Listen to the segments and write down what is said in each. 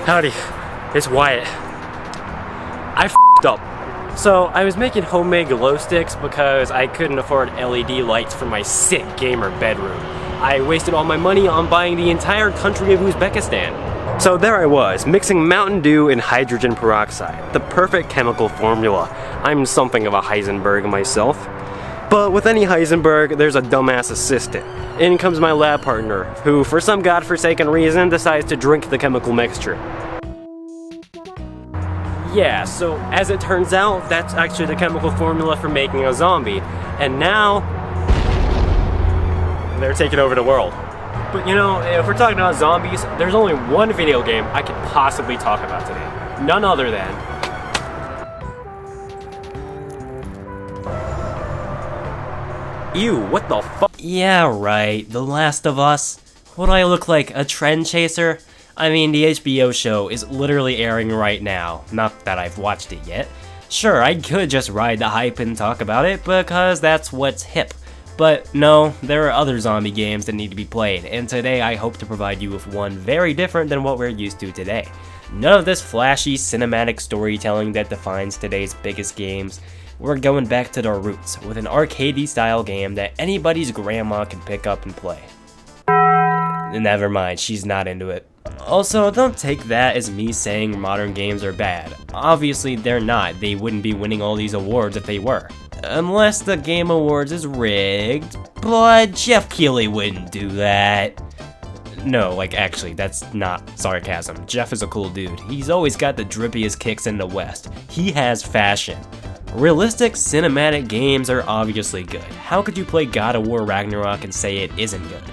Howdy, it's Wyatt. I f***ed up. So, I was making homemade glow sticks because I couldn't afford LED lights for my sick gamer bedroom. I wasted all my money on buying the entire country of Uzbekistan. So there I was, mixing Mountain Dew and hydrogen peroxide, the perfect chemical formula. I'm something of a Heisenberg myself. But with any Heisenberg, there's a dumbass assistant. In comes my lab partner, who for some godforsaken reason decides to drink the chemical mixture. Yeah, so as it turns out, that's actually the chemical formula for making a zombie. And now, they're taking over the world. But you know, if we're talking about zombies, there's only one video game I could possibly talk about today. None other than... Ew, what the fuck? Yeah, right, The Last of Us. What do I look like, a trend chaser? I mean, the HBO show is literally airing right now. Not that I've watched it yet. Sure, I could just ride the hype and talk about it, because that's what's hip. But no, there are other zombie games that need to be played, and today I hope to provide you with one very different than what we're used to today. None of this flashy cinematic storytelling that defines today's biggest games. We're going back to the roots with an arcadey style game that anybody's grandma can pick up and play. Never mind, she's not into it. Also, don't take that as me saying modern games are bad. Obviously they're not, they wouldn't be winning all these awards if they were. Unless the Game Awards is rigged, but Jeff Keighley wouldn't do that. No, like actually, that's not sarcasm. Jeff is a cool dude. He's always got the drippiest kicks in the West. He has fashion. Realistic cinematic games are obviously good. How could you play God of War Ragnarok and say it isn't good?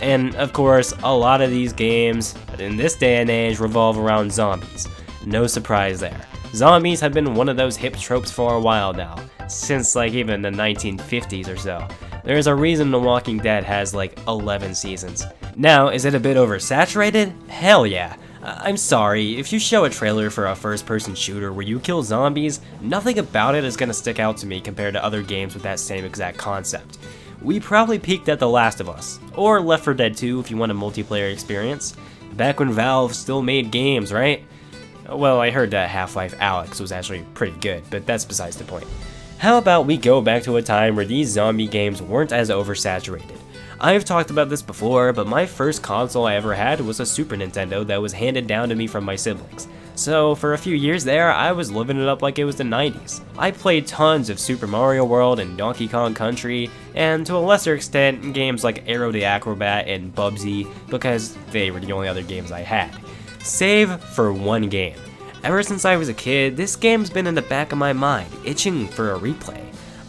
And of course, a lot of these games in this day and age revolve around zombies. No surprise there. Zombies have been one of those hip tropes for a while now, since like even the 1950s or so. There's a reason The Walking Dead has like 11 seasons. Now, is it a bit oversaturated? Hell yeah. I'm sorry, if you show a trailer for a first-person shooter where you kill zombies, nothing about it is gonna stick out to me compared to other games with that same exact concept. We probably peaked at The Last of Us, or Left 4 Dead 2 if you want a multiplayer experience. Back when Valve still made games, right? Well, I heard that Half-Life Alyx was actually pretty good, but that's besides the point. How about we go back to a time where these zombie games weren't as oversaturated? I've talked about this before, but my first console I ever had was a Super Nintendo that was handed down to me from my siblings. So for a few years there, I was living it up like it was the 90s. I played tons of Super Mario World and Donkey Kong Country, and to a lesser extent, games like Aero the Acrobat and Bubsy, because they were the only other games I had. Save for one game. Ever since I was a kid, this game's been in the back of my mind, itching for a replay.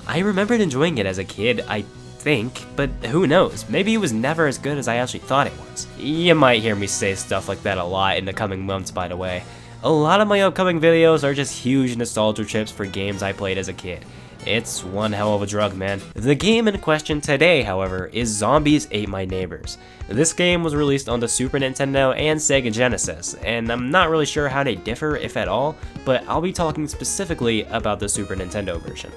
I remembered enjoying it as a kid, I think, but who knows, maybe it was never as good as I actually thought it was. You might hear me say stuff like that a lot in the coming months, by the way. A lot of my upcoming videos are just huge nostalgia trips for games I played as a kid. It's one hell of a drug, man. The game in question today, however, is Zombies Ate My Neighbors. This game was released on the Super Nintendo and Sega Genesis, and I'm not really sure how they differ, if at all, but I'll be talking specifically about the Super Nintendo version.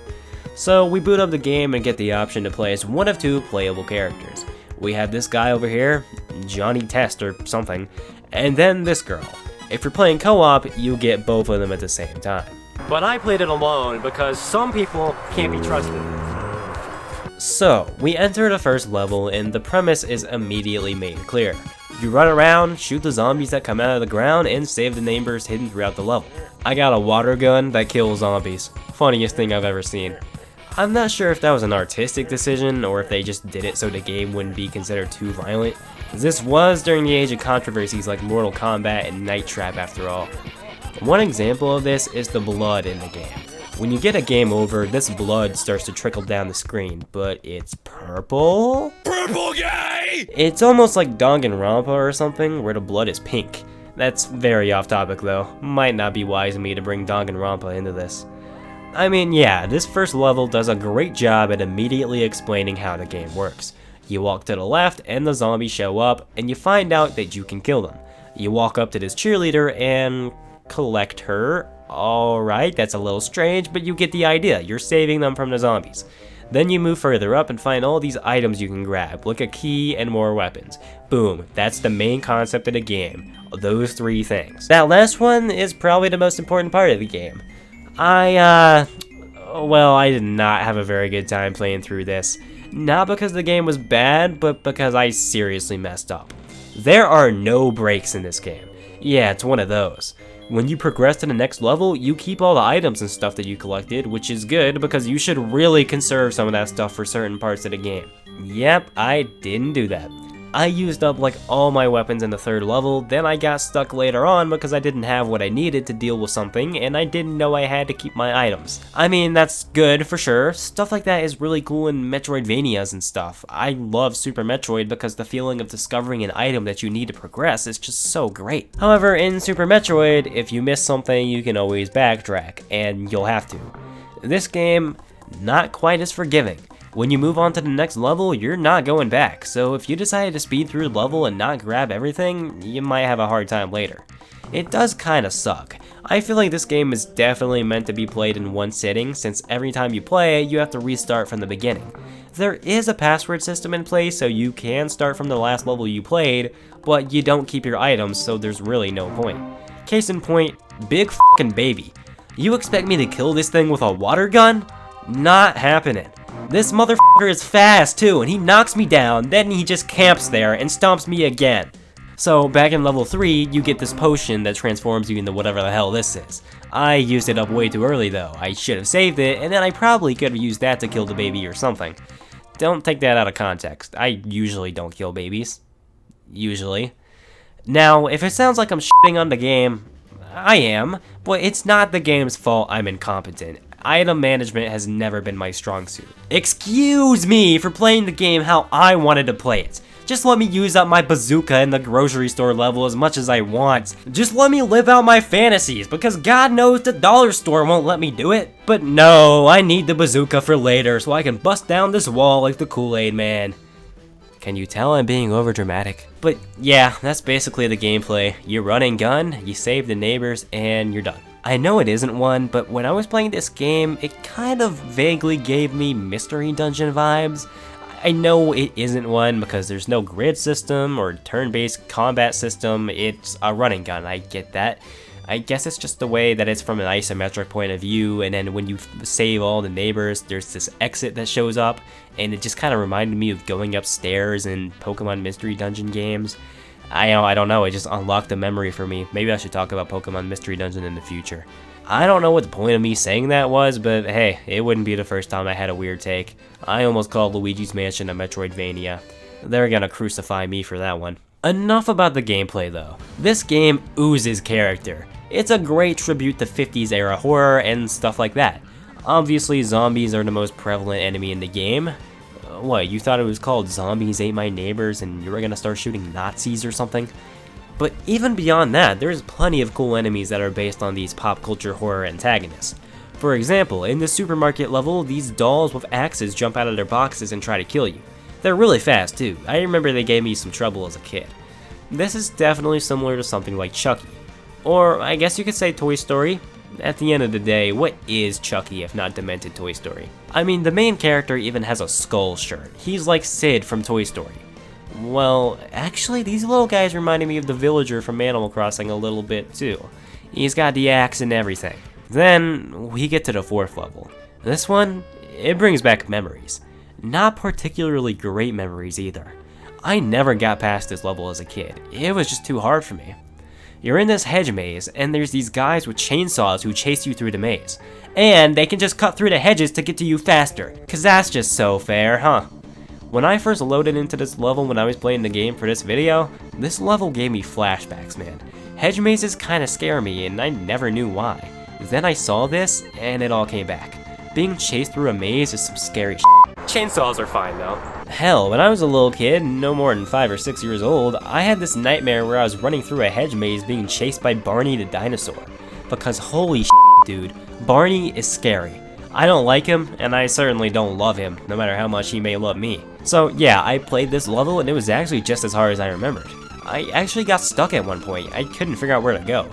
So we boot up the game and get the option to play as one of two playable characters. We have this guy over here, Johnny Test or something, and then this girl. If you're playing co-op, you get both of them at the same time. But I played it alone because some people can't be trusted. So, we enter the first level and the premise is immediately made clear. You run around, shoot the zombies that come out of the ground, and save the neighbors hidden throughout the level. I got a water gun that kills zombies. Funniest thing I've ever seen. I'm not sure if that was an artistic decision or if they just did it so the game wouldn't be considered too violent. This was during the age of controversies like Mortal Kombat and Night Trap after all. One example of this is the blood in the game. When you get a game over, this blood starts to trickle down the screen, but it's purple? Purple guy! It's almost like Danganronpa or something, where the blood is pink. That's very off topic though. Might not be wise of me to bring Danganronpa into this. I mean, yeah, this first level does a great job at immediately explaining how the game works. You walk to the left and the zombies show up, and you find out that you can kill them. You walk up to this cheerleader and collect her. Alright, that's a little strange, but you get the idea. You're saving them from the zombies. Then you move further up and find all these items you can grab, like a key and more weapons. Boom, that's the main concept of the game. Those 3 things. That last one is probably the most important part of the game. Well, I did not have a very good time playing through this. Not because the game was bad, but because I seriously messed up. There are no breaks in this game. Yeah, it's one of those. When you progress to the next level, you keep all the items and stuff that you collected, which is good because you should really conserve some of that stuff for certain parts of the game. Yep, I didn't do that. I used up like all my weapons in the 3rd level, then I got stuck later on because I didn't have what I needed to deal with something, and I didn't know I had to keep my items. I mean, that's good for sure. Stuff like that is really cool in Metroidvanias and stuff. I love Super Metroid because the feeling of discovering an item that you need to progress is just so great. However, in Super Metroid, if you miss something, you can always backtrack, and you'll have to. This game, not quite as forgiving. When you move on to the next level, you're not going back, so if you decide to speed through the level and not grab everything, you might have a hard time later. It does kinda suck. I feel like this game is definitely meant to be played in one sitting, since every time you play it, you have to restart from the beginning. There is a password system in place, so you can start from the last level you played, but you don't keep your items, so there's really no point. Case in point, big fucking baby. You expect me to kill this thing with a water gun? Not happening. This motherfucker is fast too, and he knocks me down, then he just camps there and stomps me again. So back in level 3, you get this potion that transforms you into whatever the hell this is. I used it up way too early though. I should have saved it, and then I probably could have used that to kill the baby or something. Don't take that out of context. I usually don't kill babies. Usually. Now, if it sounds like I'm shitting on the game, I am, but it's not the game's fault I'm incompetent. Item management has never been my strong suit. Excuse me for playing the game how I wanted to play it. Just let me use up my bazooka in the grocery store level as much as I want. Just let me live out my fantasies, because God knows the dollar store won't let me do it. But no, I need the bazooka for later so I can bust down this wall like the Kool-Aid Man. Can you tell I'm being overdramatic? But yeah, that's basically the gameplay. You run and gun, you save the neighbors, and you're done. I know it isn't one, but when I was playing this game, it kind of vaguely gave me Mystery Dungeon vibes. I know it isn't one because there's no grid system or turn-based combat system, it's a running gun, I get that. I guess it's just the way that it's from an isometric point of view, and then when you save all the neighbors, there's this exit that shows up, and it just kind of reminded me of going upstairs in Pokemon Mystery Dungeon games. I don't know, it just unlocked a memory for me. Maybe I should talk about Pokemon Mystery Dungeon in the future. I don't know what the point of me saying that was, but hey, it wouldn't be the first time I had a weird take. I almost called Luigi's Mansion a Metroidvania. They're gonna crucify me for that one. Enough about the gameplay though. This game oozes character. It's a great tribute to 50s era horror and stuff like that. Obviously, zombies are the most prevalent enemy in the game. What, you thought it was called Zombies Ate My Neighbors and you were gonna start shooting Nazis or something? But even beyond that, there's plenty of cool enemies that are based on these pop culture horror antagonists. For example, in the supermarket level, these dolls with axes jump out of their boxes and try to kill you. They're really fast too. I remember they gave me some trouble as a kid. This is definitely similar to something like Chucky. Or I guess you could say Toy Story. At the end of the day, what is Chucky if not demented Toy Story? I mean, the main character even has a skull shirt. He's like Sid from Toy Story. Well, actually, these little guys reminded me of the villager from Animal Crossing a little bit too. He's got the axe and everything. Then we get to the 4th level. This one, it brings back memories. Not particularly great memories either. I never got past this level as a kid. It was just too hard for me. You're in this hedge maze, and there's these guys with chainsaws who chase you through the maze. And they can just cut through the hedges to get to you faster, cause that's just so fair, huh? When I first loaded into this level when I was playing the game for this video, this level gave me flashbacks, man. Hedge mazes kinda scare me, and I never knew why. Then I saw this, and it all came back. Being chased through a maze is some scary shit. Chainsaws are fine though. Hell, when I was a little kid, no more than 5 or 6 years old, I had this nightmare where I was running through a hedge maze being chased by Barney the dinosaur. Because holy shit, dude, Barney is scary. I don't like him, and I certainly don't love him, no matter how much he may love me. So yeah, I played this level and it was actually just as hard as I remembered. I actually got stuck at one point, I couldn't figure out where to go.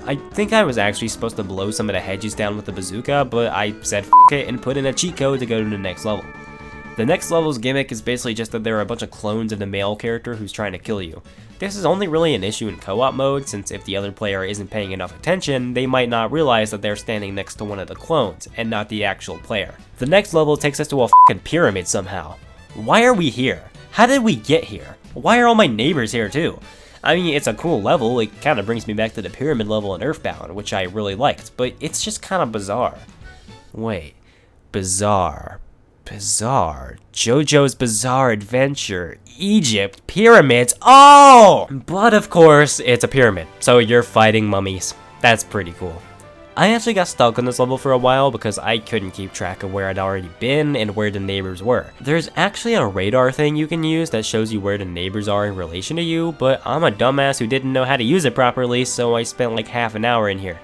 I think I was actually supposed to blow some of the hedges down with the bazooka, but I said f*** it and put in a cheat code to go to the next level. The next level's gimmick is basically just that there are a bunch of clones of the male character who's trying to kill you. This is only really an issue in co-op mode, since if the other player isn't paying enough attention, they might not realize that they're standing next to one of the clones, and not the actual player. The next level takes us to a fucking pyramid somehow. Why are we here? How did we get here? Why are all my neighbors here too? I mean, it's a cool level, it kinda brings me back to the pyramid level in Earthbound, which I really liked, but it's just kinda bizarre. Wait, bizarre. JoJo's Bizarre Adventure, Egypt, pyramids, oh! But of course, it's a pyramid, so you're fighting mummies. That's pretty cool. I actually got stuck on this level for a while because I couldn't keep track of where I'd already been and where the neighbors were. There's actually a radar thing you can use that shows you where the neighbors are in relation to you, but I'm a dumbass who didn't know how to use it properly, so I spent like half an hour in here.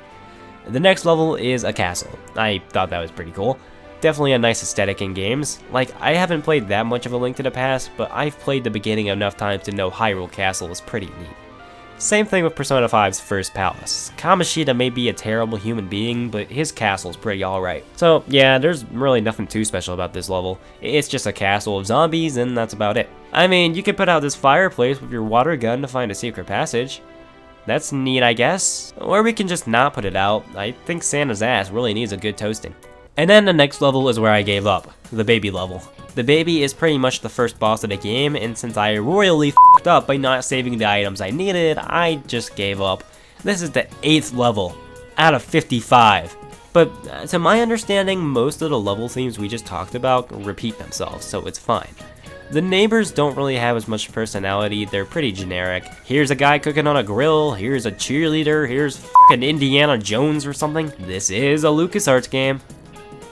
The next level is a castle. I thought that was pretty cool. Definitely a nice aesthetic in games. Like, I haven't played that much of A Link to the Past, but I've played the beginning enough times to know Hyrule Castle is pretty neat. Same thing with Persona 5's first palace. Kamoshida may be a terrible human being, but his castle's pretty alright. So yeah, there's really nothing too special about this level. It's just a castle of zombies, and that's about it. I mean, you could put out this fireplace with your water gun to find a secret passage. That's neat, I guess. Or we can just not put it out. I think Santa's ass really needs a good toasting. And then the next level is where I gave up, the baby level. The baby is pretty much the first boss of the game, and since I royally f***ed up by not saving the items I needed, I just gave up. This is the 8th level, out of 55. But to my understanding, most of the level themes we just talked about repeat themselves, so it's fine. The neighbors don't really have as much personality, they're pretty generic. Here's a guy cooking on a grill, here's a cheerleader, here's f***ing Indiana Jones or something. This is a LucasArts game.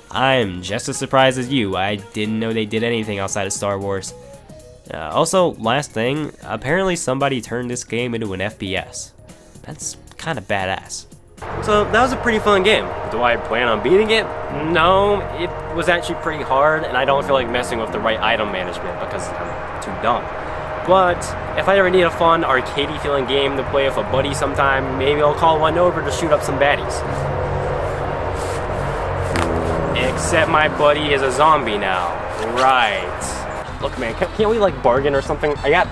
I'm just as surprised as you. I didn't know they did anything outside of Star Wars. Also, last thing, apparently somebody turned this game into an FPS. That's kind of badass. So that was a pretty fun game. Do I plan on beating it? No, it was actually pretty hard, and I don't feel like messing with the right item management because I'm too dumb. But if I ever need a fun, arcadey feeling game to play with a buddy sometime, maybe I'll call one over to shoot up some baddies. Except my buddy is a zombie now. Right. Look, man, can't we like bargain or something? I got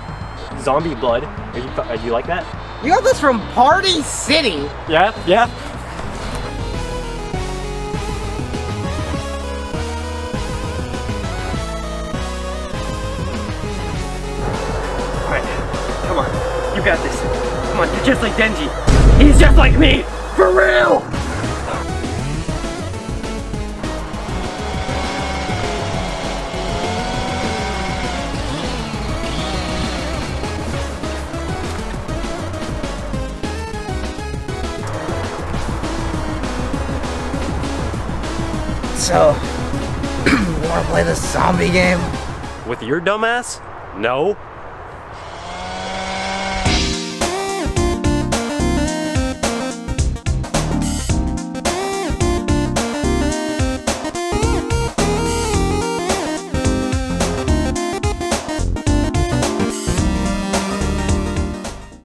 zombie blood. Are you like that? You got this from Party City? Yeah. Alright, come on. You got this. Come on, you're just like Denji. He's just like me! For real! So, you wanna play this zombie game? With your dumbass? No.